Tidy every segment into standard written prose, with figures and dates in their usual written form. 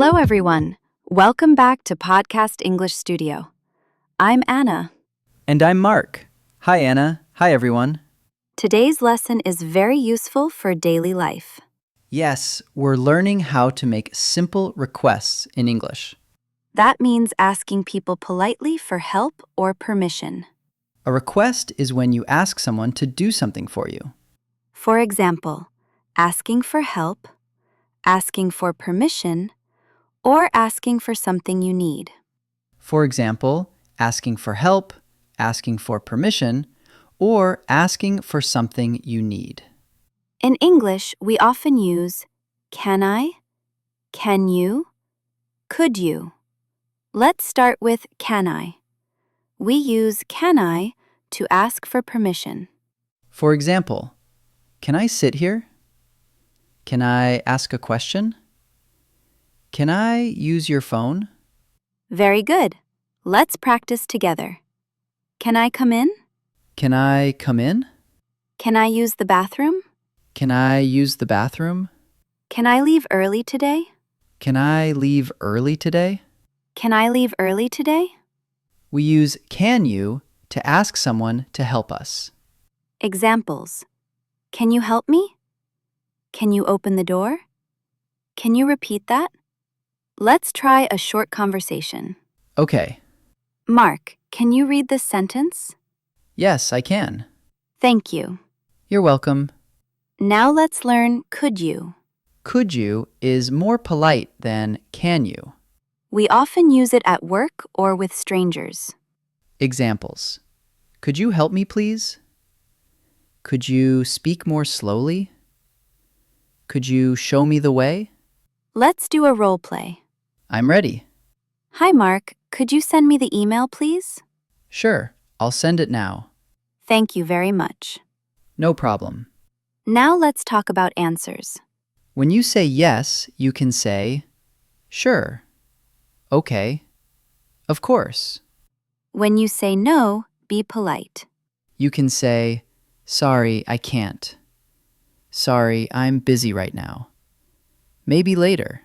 Hello, everyone. Welcome back to Podcast English Studio. I'm Anna. And I'm Mark. Hi, Anna. Hi, everyone. Today's lesson is very useful for daily life. Yes, we're learning how to make simple requests in English. That means asking people politely for help or permission. A request is when you ask someone to do something for you. For example, asking for help, asking for permission, or asking for something you need. For example, asking for help, asking for permission, or asking for something you need. In English, we often use can I, can you, could you. Let's start with can I. We use can I to ask for permission. For example, can I sit here? Can I ask a question? Can I use your phone? Very good. Let's practice together. Can I come in? Can I come in? Can I use the bathroom? Can I use the bathroom? Can I leave early today? Can I leave early today? Can I leave early today? We use can you to ask someone to help us. Examples. Can you help me? Can you open the door? Can you repeat that? Let's try a short conversation. Okay. Mark, can you read this sentence? Yes, I can. Thank you. You're welcome. Now let's learn could you. Could you is more polite than can you. We often use it at work or with strangers. Examples. Could you help me, please? Could you speak more slowly? Could you show me the way? Let's do a role play. I'm ready. Hi, Mark. Could you send me the email, please? Sure, I'll send it now. Thank you very much. No problem. Now let's talk about answers. When you say yes, you can say, sure, okay, of course. When you say no, be polite. You can say, sorry, I can't. Sorry, I'm busy right now. Maybe later.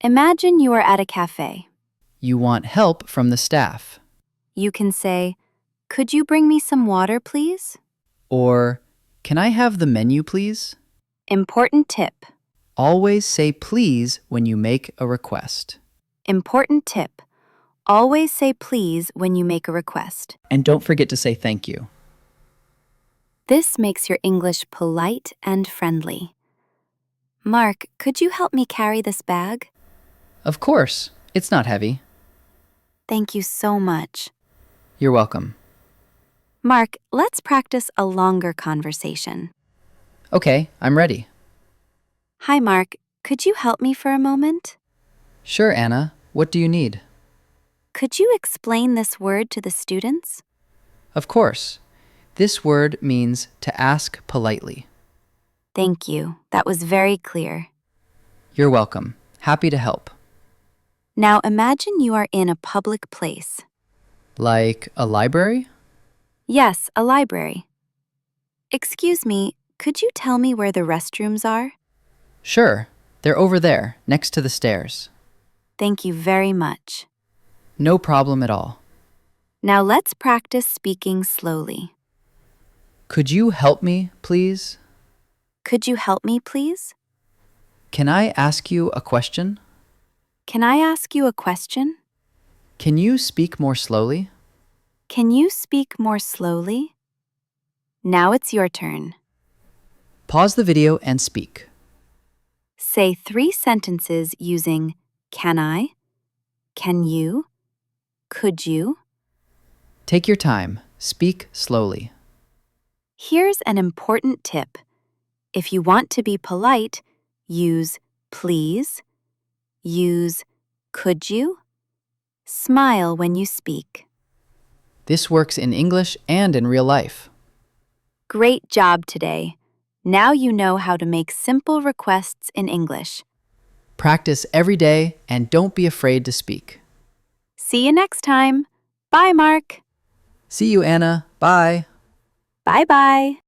Imagine you are at a cafe. You want help from the staff. You can say, could you bring me some water, please? Or, can I have the menu, please? Important tip. Always say please when you make a request. Important tip. Always say please when you make a request. And don't forget to say thank you. This makes your English polite and friendly. Mark, could you help me carry this bag? Of course, it's not heavy. Thank you so much. You're welcome. Mark, let's practice a longer conversation. Okay, I'm ready. Hi, Mark. Could you help me for a moment? Sure, Anna. What do you need? Could you explain this word to the students? Of course. This word means to ask politely. Thank you. That was very clear. You're welcome. Happy to help. Now imagine you are in a public place. Like a library? Yes, a library. Excuse me, could you tell me where the restrooms are? Sure. They're over there, next to the stairs. Thank you very much. No problem at all. Now let's practice speaking slowly. Could you help me, please? Could you help me, please? Can I ask you a question? Can I ask you a question? Can you speak more slowly? Can you speak more slowly? Now it's your turn. Pause the video and speak. Say 3 sentences using can I, can you, could you. Take your time. Speak slowly. Here's an important tip. If you want to be polite, use please, use could you, smile when you speak. This works in English and in real life. Great job today. Now you know how to make simple requests in English. Practice every day and don't be afraid to speak. See you next time. Bye, Mark. See you, Anna. Bye. Bye-bye.